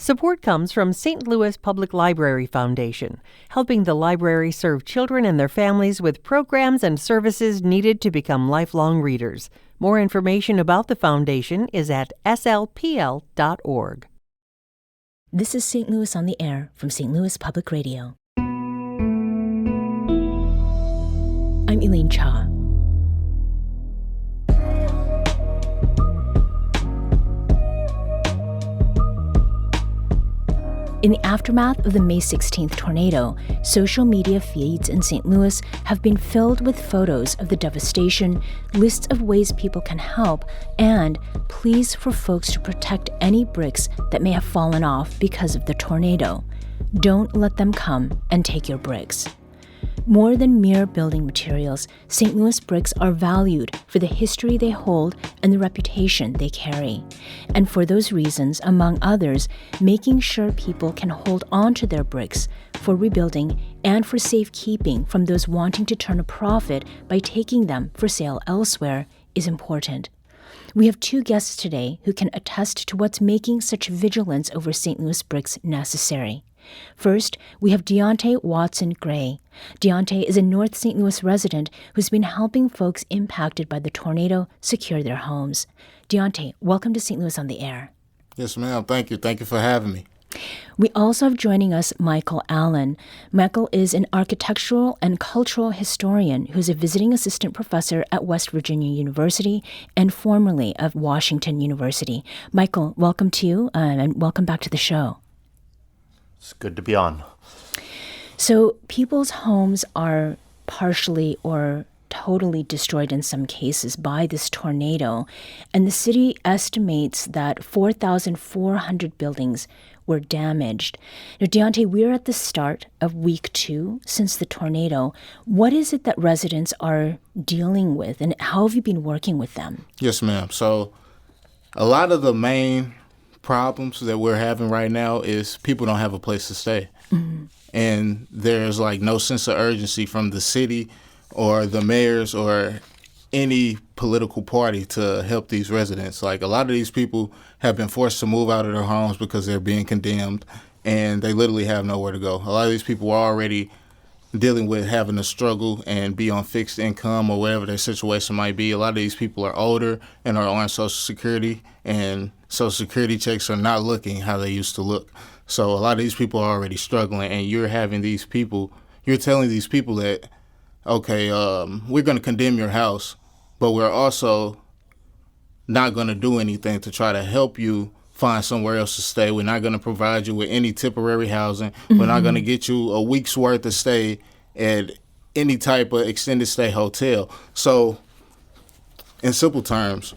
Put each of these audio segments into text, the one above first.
Support comes from St. Louis Public Library Foundation, helping the library serve children and their families with programs and services needed to become lifelong readers. More information about the foundation is at slpl.org. This is St. Louis on the Air from St. Louis Public Radio. I'm Elaine Cha. In the aftermath of the May 16th tornado, social media feeds in St. Louis have been filled with photos of the devastation, lists of ways people can help, and pleas for folks to protect any bricks that may have fallen off because of the tornado. Don't let them come and take your bricks. More than mere building materials, St. Louis bricks are valued for the history they hold and the reputation they carry. And for those reasons, among others, making sure people can hold on to their bricks for rebuilding and for safekeeping from those wanting to turn a profit by taking them for sale elsewhere is important. We have two guests today who can attest to what's making such vigilance over St. Louis bricks necessary. First, we have Deontay Watson Gray. Deontay is a North St. Louis resident who's been helping folks impacted by the tornado secure their homes. Deontay, welcome to St. Louis on the Air. Yes, ma'am. Thank you. Thank you for having me. We also have joining us Michael Allen. Michael is an architectural and cultural historian who's a visiting assistant professor at West Virginia University and formerly of Washington University. Michael, welcome to you and welcome back to the show. It's good to be on. So people's homes are partially or totally destroyed in some cases by this tornado, and the city estimates that 4,400 buildings were damaged. Now, Deontay, we're at the start of week 2 since the tornado. What is it that residents are dealing with, and how have you been working with them? Yes, ma'am. So a lot of the main problems that we're having right now is people don't have a place to stay. Mm-hmm. And there's like no sense of urgency from the city or the mayors or any political party to help these residents. Like a lot of these people have been forced to move out of their homes because they're being condemned and they literally have nowhere to go. A lot of these people are already dealing with having to struggle and be on fixed income or whatever their situation might be. A lot of these people are older and are on Social Security, and Social Security checks are not looking how they used to look. So a lot of these people are already struggling, and you're telling these people that, okay, we're going to condemn your house, but we're also not going to do anything to try to help you find somewhere else to stay. We're not going to provide you with any temporary housing. Mm-hmm. We're not going to get you a week's worth of stay at any type of extended stay hotel. So in simple terms,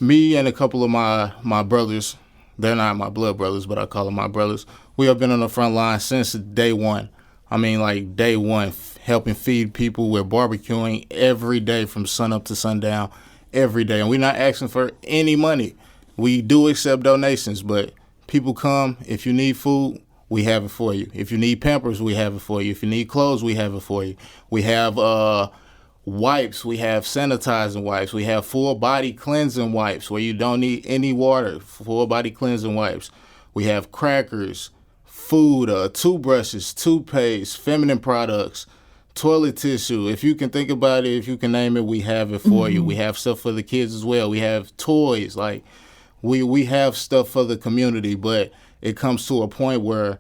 me and a couple of my brothers, they're not my blood brothers, but I call them my brothers, we have been on the front line since day one. I mean, like day one, helping feed people. We're barbecuing every day from sunup to sundown, every day. And we're not asking for any money. We do accept donations, but people come. If you need food, we have it for you. If you need Pampers, we have it for you. If you need clothes, we have it for you. We have wipes. We have sanitizing wipes. We have full body cleansing wipes where you don't need any water, full body cleansing wipes. We have crackers, food, toothbrushes, toothpaste, feminine products, toilet tissue. If you can think about it, if you can name it, we have it for you. We have stuff for the kids as well. We have toys. Like we have stuff for the community, but it comes to a point where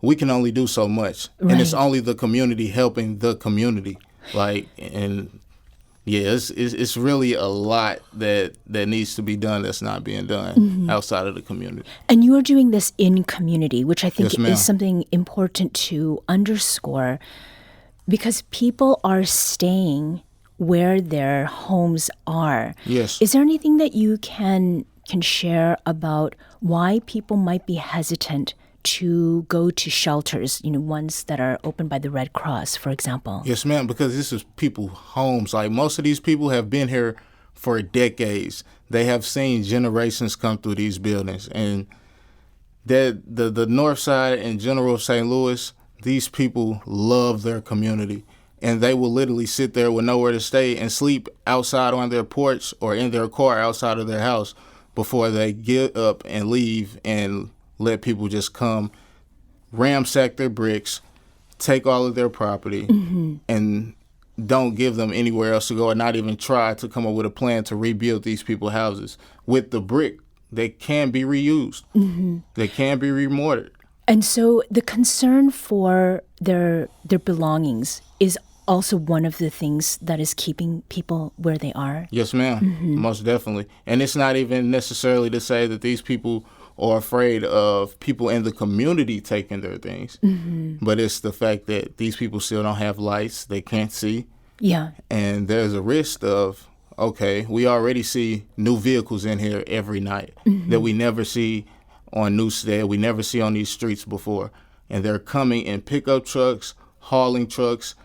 we can only do so much. Right. And it's only the community helping the community. Like, and yeah, it's really a lot that needs to be done that's not being done outside of the community. And you are doing this in community, which I think is something important to underscore, because people are staying where their homes are. Yes. Is there anything that you can share about why people might be hesitant to go to shelters, ones that are opened by the Red Cross, for example? Yes, ma'am, because this is people's homes. Like, most of these people have been here for decades. They have seen generations come through these buildings. And the north side in general of St. Louis, these people love their community. And they will literally sit there with nowhere to stay and sleep outside on their porch or in their car outside of their house before they get up and leave and let people just come, ransack their bricks, take all of their property, and don't give them anywhere else to go, or not even try to come up with a plan to rebuild these people's houses. With the brick, they can be reused. They can be remortared. And so the concern for their belongings is also one of the things that is keeping people where they are? Yes, ma'am. Most definitely. And it's not even necessarily to say that these people are afraid of people in the community taking their things, but it's the fact that these people still don't have lights, they can't see. Yeah. And there's a risk of, okay, we already see new vehicles in here every night that we never see on Newstead, we never see on these streets before. And they're coming in pickup trucks, hauling trucks,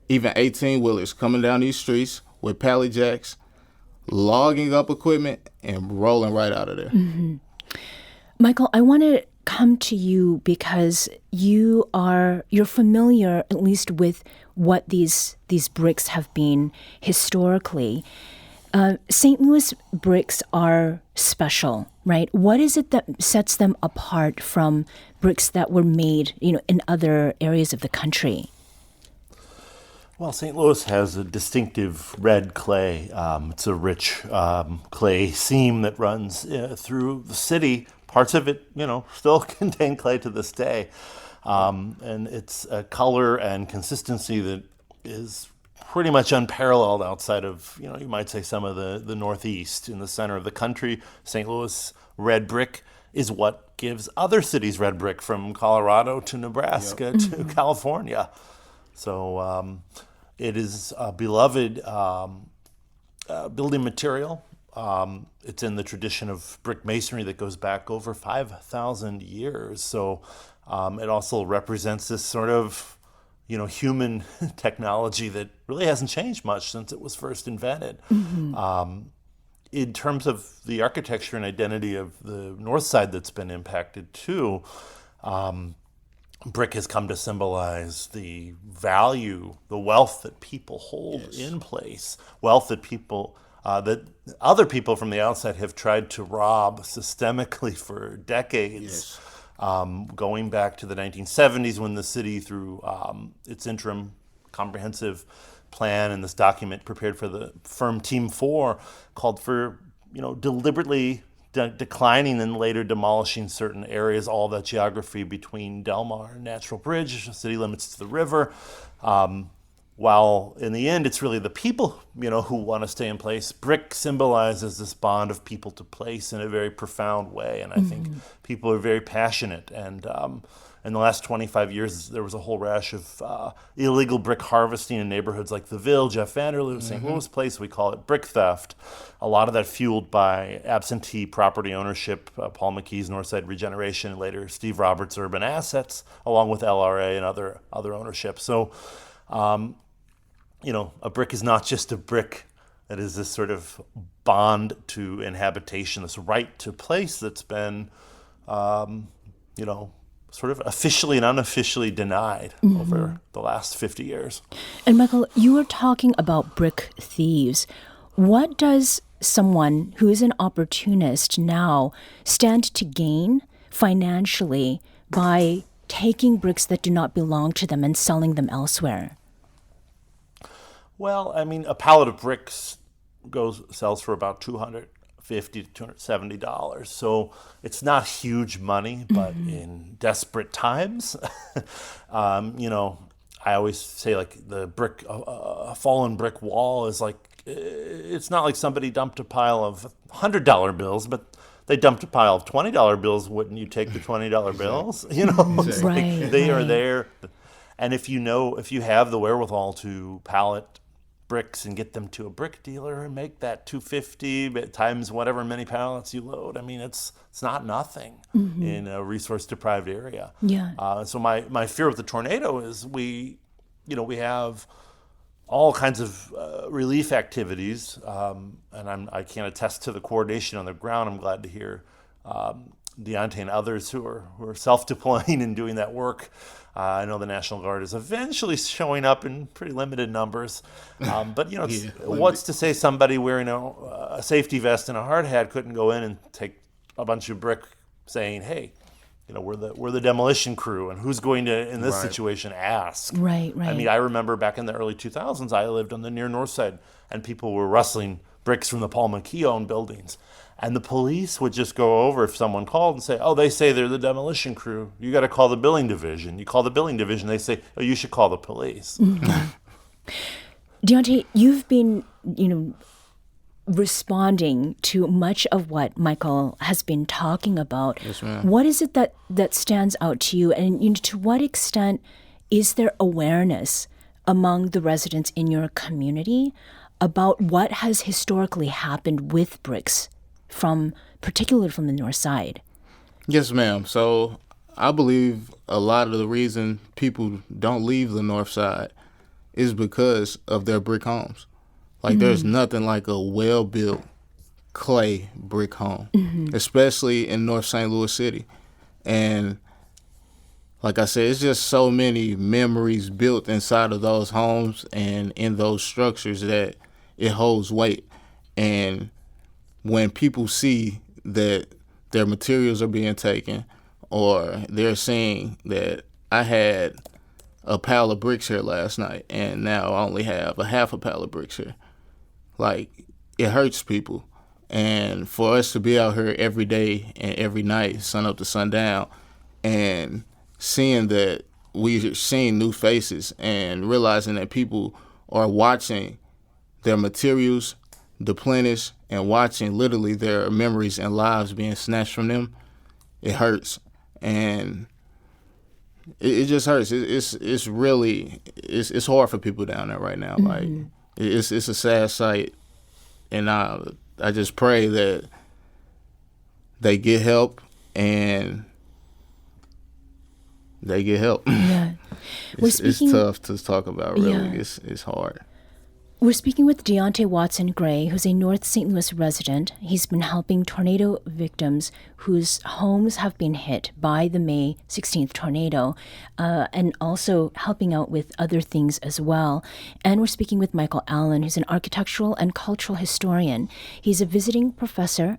even 18-wheelers coming down these streets with pallet jacks, logging up equipment, and rolling right out of there. Michael, I want to come to you because you're familiar at least with what these bricks have been historically. St. Louis bricks are special, right? What is it that sets them apart from bricks that were made, in other areas of the country? Well, St. Louis has a distinctive red clay. It's a rich clay seam that runs through the city. Parts of it, still contain clay to this day. And it's a color and consistency that is pretty much unparalleled outside of, you might say some of the Northeast. In the center of the country, St. Louis red brick is what gives other cities red brick, from Colorado to Nebraska to California. So it is a beloved building material. It's in the tradition of brick masonry that goes back over 5,000 years. So it also represents this sort of, human technology that really hasn't changed much since it was first invented. In terms of the architecture and identity of the north side that's been impacted too, brick has come to symbolize the value, the wealth that people hold in place, wealth that people that other people from the outside have tried to rob systemically for decades, going back to the 1970s when the city, through its interim comprehensive plan and this document prepared for the firm Team 4, called for deliberately declining and later demolishing certain areas, all that geography between Delmar and Natural Bridge, city limits to the river. While in the end, it's really the people, who want to stay in place. Brick symbolizes this bond of people to place in a very profound way. And I think people are very passionate. And in the last 25 years, there was a whole rash of illegal brick harvesting in neighborhoods like the Ville, Jeff Vanderloo, St. Louis Place. We call it brick theft. A lot of that fueled by absentee property ownership, Paul McKee's Northside Regeneration, and later Steve Roberts' Urban Assets, along with LRA and other ownership. So, a brick is not just a brick. It is this sort of bond to inhabitation, this right to place that's been, sort of officially and unofficially denied over the last 50 years. And Michael, you were talking about brick thieves. What does someone who is an opportunist now stand to gain financially by taking bricks that do not belong to them and selling them elsewhere? Well, a pallet of bricks sells for about $250 to $270. So it's not huge money, but in desperate times, I always say, like, the brick, a fallen brick wall is like, it's not like somebody dumped a pile of $100 bills, but they dumped a pile of $20 bills. Wouldn't you take the $20 bills? It's like they are there. And if you have the wherewithal to pallet bricks and get them to a brick dealer and make that $250 times whatever many pallets you load, it's not nothing in a resource deprived area. So my fear with the tornado is we have all kinds of relief activities, and I can't attest to the coordination on the ground. I'm glad to hear Deontay and others who are self-deploying and doing that work. I know the National Guard is eventually showing up in pretty limited numbers. But, what's to say somebody wearing a safety vest and a hard hat couldn't go in and take a bunch of brick saying, hey, we're the demolition crew, and who's going to, in this Right. situation, ask? Right, right. I mean, I remember back in the early 2000s, I lived on the near north side, and people were rustling bricks from the Paul McKee-owned buildings. And the police would just go over if someone called and say, oh, they say they're the demolition crew. You got to call the building division. You call the building division, they say, oh, you should call the police. Deontay, you've been, responding to much of what Michael has been talking about. Yes, ma'am. What is it that stands out to you? And to what extent is there awareness among the residents in your community about what has historically happened with bricks, particularly from the north side? Yes, ma'am. So I believe a lot of the reason people don't leave the north side is because of their brick homes. Like, there's nothing like a well-built clay brick home, especially in North St. Louis City. And like I said, it's just so many memories built inside of those homes and in those structures that it holds weight. And when people see that their materials are being taken, or they're seeing that I had a pile of bricks here last night and now I only have a half a pile of bricks here, like, it hurts people. And for us to be out here every day and every night, sun up to sundown, and seeing that we're seeing new faces and realizing that people are watching their materials deplenish and watching literally their memories and lives being snatched from them, it hurts. And it just hurts. It's really hard for people down there right now. Like, it's a sad sight, and I just pray that they get help and they get help. Yeah. It's tough to talk about, really. Yeah. It's hard. We're speaking with Deontay Watson Gray, who's a North St. Louis resident. He's been helping tornado victims whose homes have been hit by the May 16th tornado, and also helping out with other things as well. And we're speaking with Michael Allen, who's an architectural and cultural historian. He's a visiting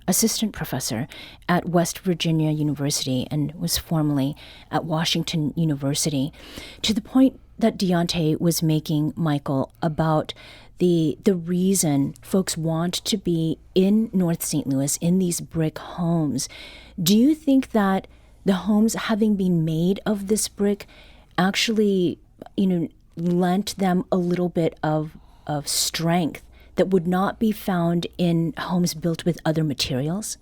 assistant professor at West Virginia University, and was formerly at Washington University. To the point that Deontay was making, Michael, about the reason folks want to be in North St. Louis in these brick homes. Do you think that the homes having been made of this brick actually, lent them a little bit of strength that would not be found in homes built with other materials?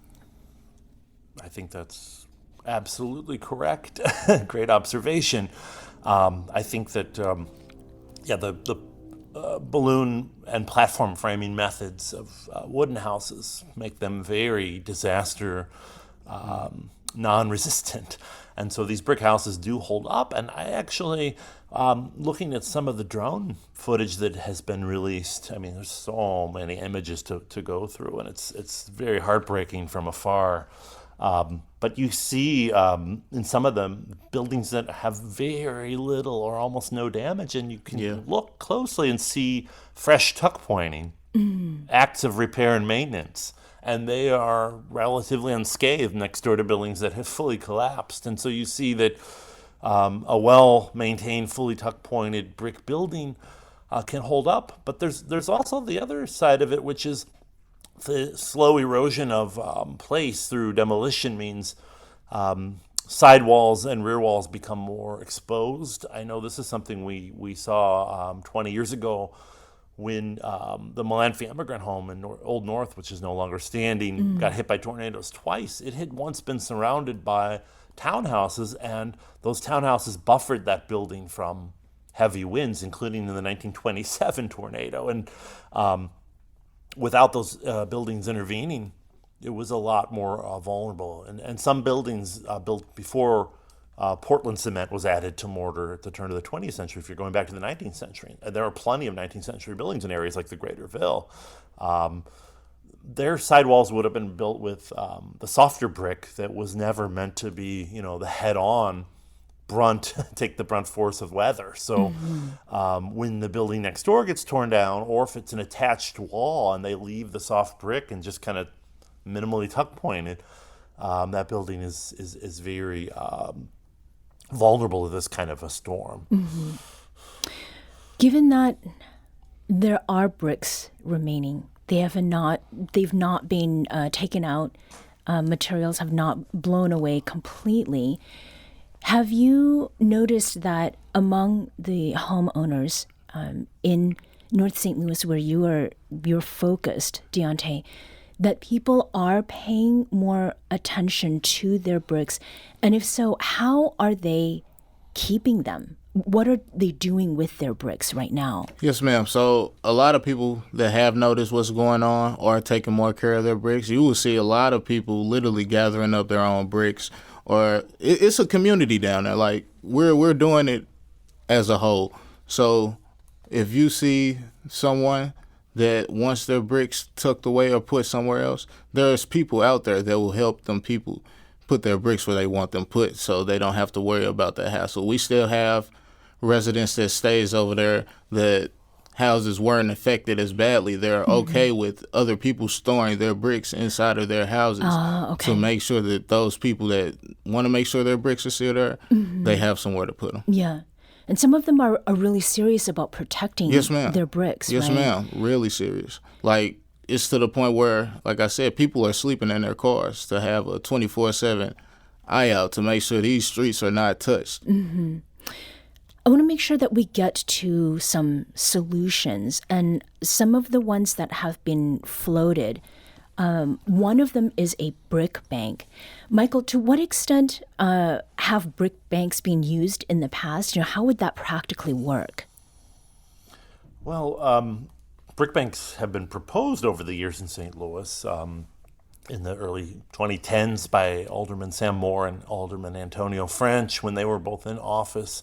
I think that's absolutely correct. Great observation. I think that, the balloon and platform framing methods of wooden houses make them very disaster non-resistant. And so these brick houses do hold up. And I actually, looking at some of the drone footage that has been released, I mean, there's so many images to go through, and it's very heartbreaking from afar. But you see in some of them buildings that have very little or almost no damage, and you can look closely and see fresh tuck pointing, acts of repair and maintenance, and they are relatively unscathed next door to buildings that have fully collapsed. And so you see that a well-maintained, fully tuck-pointed brick building can hold up. But there's also the other side of it, which is the slow erosion of place through demolition means sidewalls and rear walls become more exposed. I know this is something we saw 20 years ago when the Melanphy immigrant home in Old North, which is no longer standing, got hit by tornadoes twice. It had once been surrounded by townhouses, and those townhouses buffered that building from heavy winds, including in the 1927 tornado. And without those buildings intervening, it was a lot more vulnerable. And some buildings built before Portland cement was added to mortar at the turn of the 20th century, if you're going back to the 19th century. And there are plenty of 19th century buildings in areas like the Greater Ville. Their sidewalls would have been built with the softer brick that was never meant to be, the head-on take the brunt force of weather. So when the building next door gets torn down, or if it's an attached wall and they leave the soft brick and just kind of minimally tuck pointed, that building is very vulnerable to this kind of a storm. Mm-hmm. Given that there are bricks remaining, they've not been taken out, materials have not blown away completely. Have you noticed that among the homeowners in North St. Louis, where you're focused, Deontay, that people are paying more attention to their bricks? And if so, how are they keeping them? What are they doing with their bricks right now? Yes, ma'am. So a lot of people that have noticed what's going on are taking more care of their bricks. You will see a lot of people literally gathering up their own bricks, or it's a community down there. Like we're doing it as a whole. So if you see someone that wants their bricks tucked away or put somewhere else, there's people out there that will help them people put their bricks where they want them put, so they don't have to worry about that hassle. We still have residents that stays over there that houses weren't affected as badly. They're okay with other people storing their bricks inside of their houses to make sure that those people that want to make sure their bricks are still there, they have somewhere to put them. Yeah. And some of them are really serious about protecting their bricks, Yes, right? ma'am. Really serious. Like, it's to the point where, like I said, people are sleeping in their cars to have a 24/7 eye out to make sure these streets are not touched. Mm-hmm. I want to make sure that we get to some solutions, and some of the ones that have been floated. One of them is a brick bank. Michael, to what extent have brick banks been used in the past? How would that practically work? Well, brick banks have been proposed over the years in St. Louis. In the early 2010s by Alderman Sam Moore and Alderman Antonio French when they were both in office.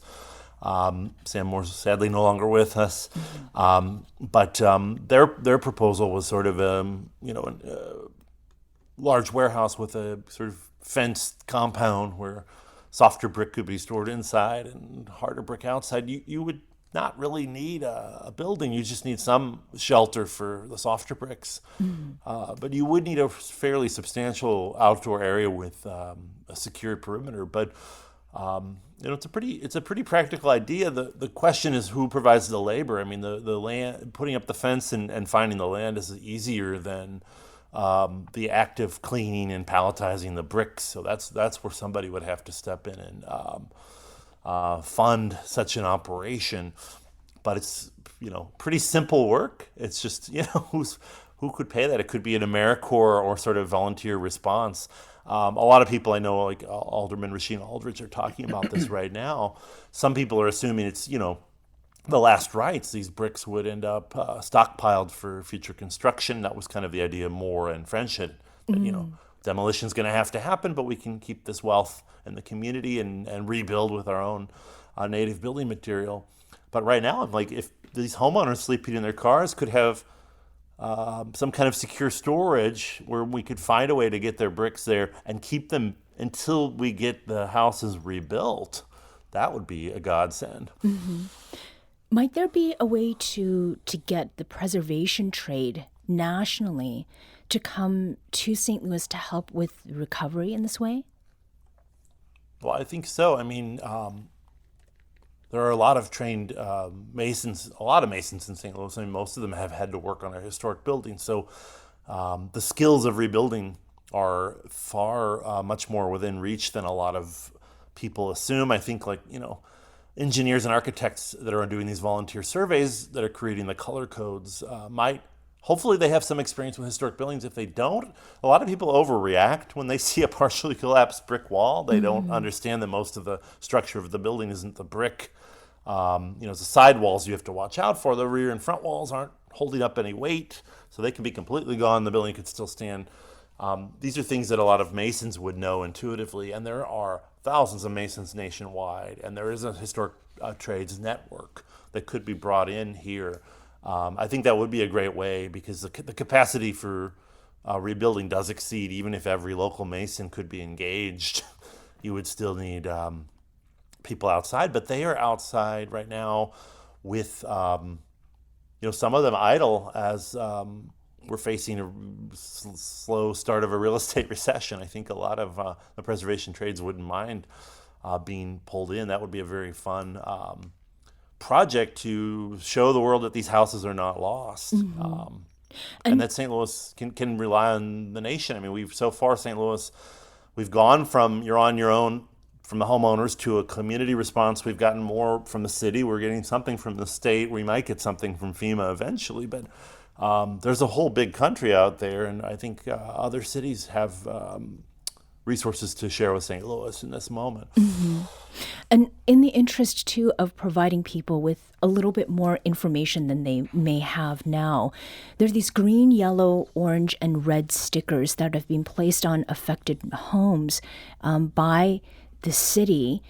Sam Moore's sadly no longer with us, but their proposal was sort of a large warehouse with a sort of fenced compound where softer brick could be stored inside and harder brick outside. You would not really need a building. You just need some shelter for the softer bricks, but you would need a fairly substantial outdoor area with a secured perimeter. But it's a pretty practical idea. The question is who provides the labor. I mean, the land, putting up the fence and finding the land is easier than the active cleaning and palletizing the bricks. So that's where somebody would have to step in and fund such an operation. But it's pretty simple work. It's just who could pay that? It could be an AmeriCorps or sort of volunteer response. A lot of people I know, like Alderman Rasheen Aldridge, are talking about this right now. Some people are assuming it's, the last rites. These bricks would end up stockpiled for future construction. That was kind of the idea Moore and French had. Demolition's going to have to happen, but we can keep this wealth in the community and rebuild with our own native building material. But right now, I'm like, if these homeowners sleeping in their cars could have some kind of secure storage where we could find a way to get their bricks there and keep them until we get the houses rebuilt, that would be a godsend. Mm-hmm. Might there be a way to get the preservation trade nationally to come to St. Louis to help with recovery in this way? Well, I think so. I mean, there are a lot of trained masons, a lot of masons in St. Louis. I mean, most of them have had to work on a historic building. So the skills of rebuilding are far much more within reach than a lot of people assume. I think engineers and architects that are doing these volunteer surveys that are creating the color codes hopefully they have some experience with historic buildings. If they don't, a lot of people overreact when they see a partially collapsed brick wall. They don't understand that most of the structure of the building isn't the brick. The side walls you have to watch out for. The rear and front walls aren't holding up any weight, so they can be completely gone. The building could still stand. These are things that a lot of masons would know intuitively, and there are thousands of masons nationwide, and there is a historic trades network that could be brought in here. I think that would be a great way because the capacity for rebuilding does exceed, even if every local mason could be engaged, you would still need people outside. But they are outside right now with, some of them idle as we're facing a slow start of a real estate recession. I think a lot of the preservation trades wouldn't mind being pulled in. That would be a very fun project to show the world that these houses are not lost. And that St. Louis can rely on the nation. I mean, St. Louis, we've gone from you're on your own from the homeowners to a community response. We've gotten more from the city. We're getting something from the state. We might get something from FEMA eventually, but there's a whole big country out there, and I think other cities have resources to share with St. Louis in this moment. And in the interest, too, of providing people with a little bit more information than they may have now, there are these green, yellow, orange, and red stickers that have been placed on affected homes by the city.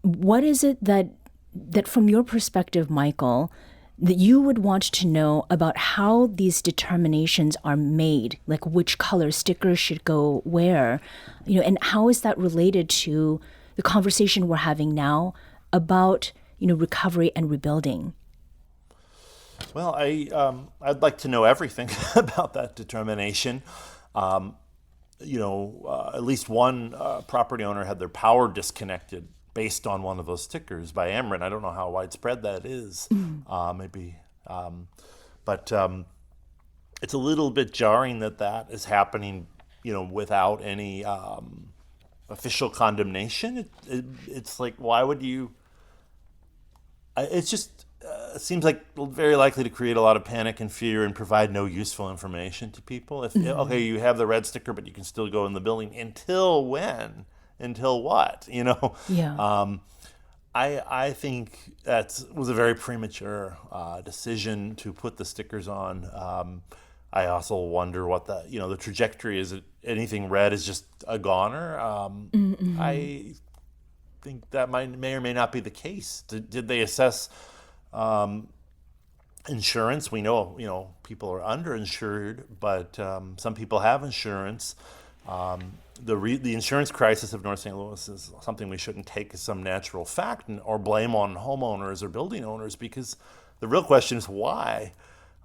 What is it that from your perspective, Michael, that you would want to know about how these determinations are made, like which color stickers should go where, and how is that related to the conversation we're having now about, recovery and rebuilding? Well, I'd like to know everything about that determination. At least one property owner had their power disconnected based on one of those stickers by Ameren. I don't know how widespread that is. But it's a little bit jarring that is happening, without any official condemnation. It's like, why would you? It's just it seems like very likely to create a lot of panic and fear and provide no useful information to people. If okay, you have the red sticker, but you can still go in the building until when? Until what? Yeah. I think that was a very premature decision to put the stickers on. I also wonder what the trajectory is. Anything red is just a goner. I think that may or may not be the case. Did they assess insurance? We know people are underinsured, but some people have insurance. The insurance crisis of North St. Louis is something we shouldn't take as some natural fact or blame on homeowners or building owners, because the real question is why.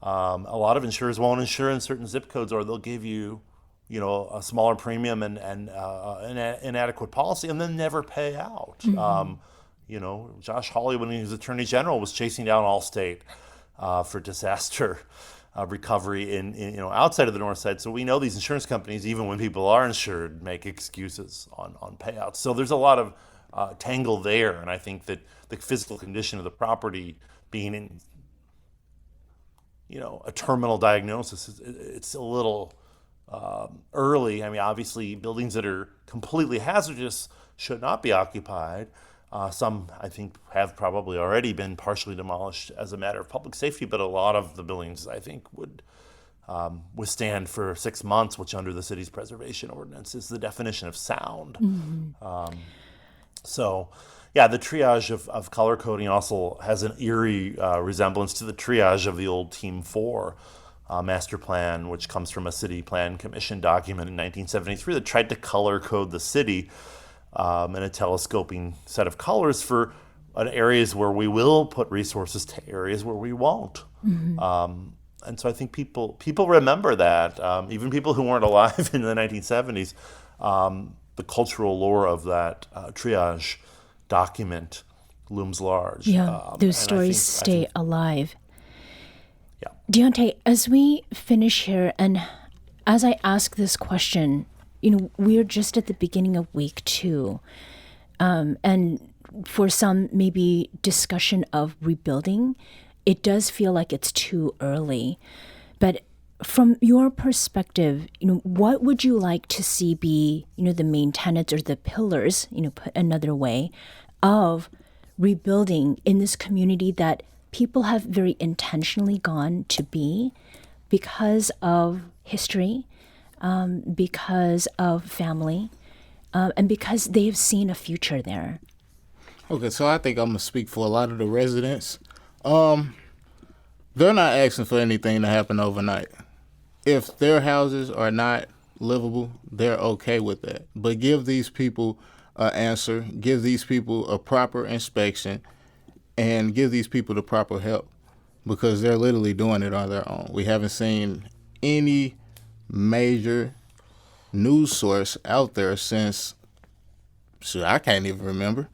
A lot of insurers won't insure in certain zip codes, or they'll give you, a smaller premium and inadequate policy, and then never pay out. Josh Hawley, when he was Attorney General, was chasing down Allstate for disaster recovery in outside of the north side. So we know these insurance companies, even when people are insured, make excuses on payouts. So there's a lot of tangle there, and I think that the physical condition of the property being in a terminal diagnosis, it's a little early. I mean, obviously, buildings that are completely hazardous should not be occupied. Some, I think, have probably already been partially demolished as a matter of public safety, but a lot of the buildings, I think, would withstand for 6 months, which under the city's preservation ordinance is the definition of sound. The triage of color coding also has an eerie resemblance to the triage of the old Team 4 master plan, which comes from a city plan commission document in 1973 that tried to color code the city in a telescoping set of colors for areas where we will put resources to areas where we won't. And so I think people remember that, even people who weren't alive in the 1970s, the cultural lore of that triage document looms large. Yeah, those stories stay alive. Yeah. Deontay, as we finish here, and as I ask this question, we're just at the beginning of week 2, and for some, maybe discussion of rebuilding, it does feel like it's too early. But from your perspective, what would you like to see be, the main tenets or the pillars, put another way, of rebuilding in this community that people have very intentionally gone to be because of history, because of family, and because they've seen a future there? Okay, so I think I'm going to speak for a lot of the residents. They're not asking for anything to happen overnight. If their houses are not livable, they're okay with that. But give these people an answer, give these people a proper inspection, and give these people the proper help, because they're literally doing it on their own. We haven't seen any major news source out there since, I can't even remember.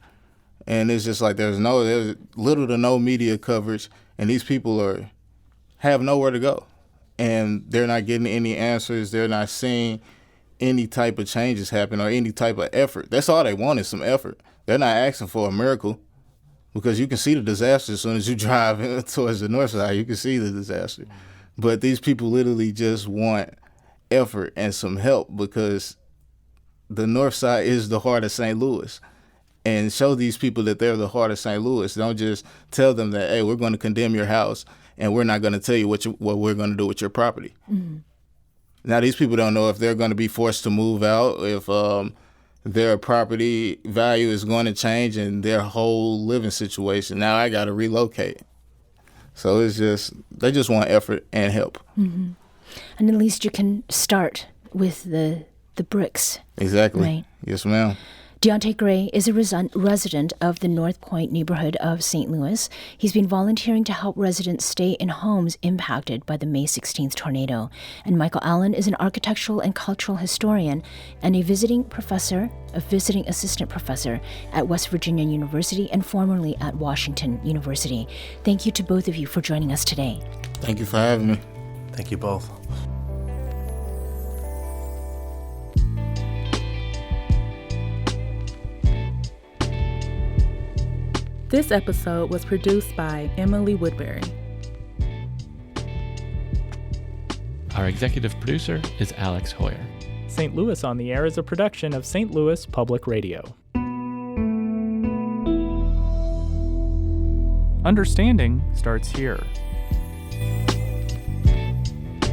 And it's just like there's little to no media coverage, and these people have nowhere to go. And they're not getting any answers. They're not seeing any type of changes happen or any type of effort. That's all they want is some effort. They're not asking for a miracle, because you can see the disaster as soon as you drive towards the north side. You can see the disaster. But these people literally just want effort and some help, because the north side is the heart of St. Louis. And show these people that they're the heart of St. Louis. Don't just tell them that, hey, we're going to condemn your house and we're not going to tell you what we're going to do with your property. Mm-hmm. Now, these people don't know if they're going to be forced to move out, if their property value is going to change and their whole living situation. Now I got to relocate. So they just want effort and help. Mm-hmm. And at least you can start with the bricks. Exactly. Right. Yes, ma'am. Deontay Gray is a resident of the North Point neighborhood of St. Louis. He's been volunteering to help residents stay in homes impacted by the May 16th tornado. And Michael Allen is an architectural and cultural historian and a visiting assistant professor at West Virginia University and formerly at Washington University. Thank you to both of you for joining us today. Thank you for having me. Thank you both. This episode was produced by Emily Woodbury. Our executive producer is Alex Hoyer. St. Louis on the Air is a production of St. Louis Public Radio. Understanding starts here.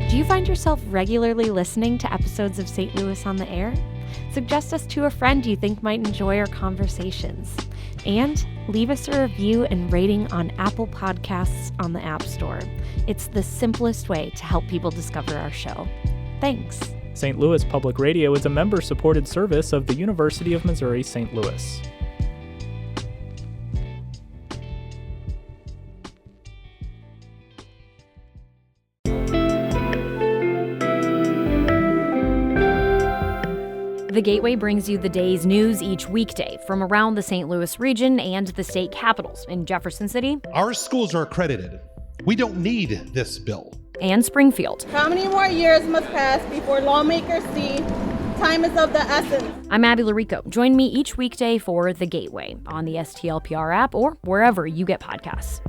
Do you find yourself regularly listening to episodes of St. Louis on the Air? Suggest us to a friend you think might enjoy our conversations. And leave us a review and rating on Apple Podcasts on the App Store. It's the simplest way to help people discover our show. Thanks. St. Louis Public Radio is a member-supported service of the University of Missouri St. Louis. The Gateway brings you the day's news each weekday from around the St. Louis region and the state capitals in Jefferson City. Our schools are accredited. We don't need this bill. And Springfield. How many more years must pass before lawmakers see time is of the essence? I'm Abby Larico. Join me each weekday for The Gateway on the STLPR app or wherever you get podcasts.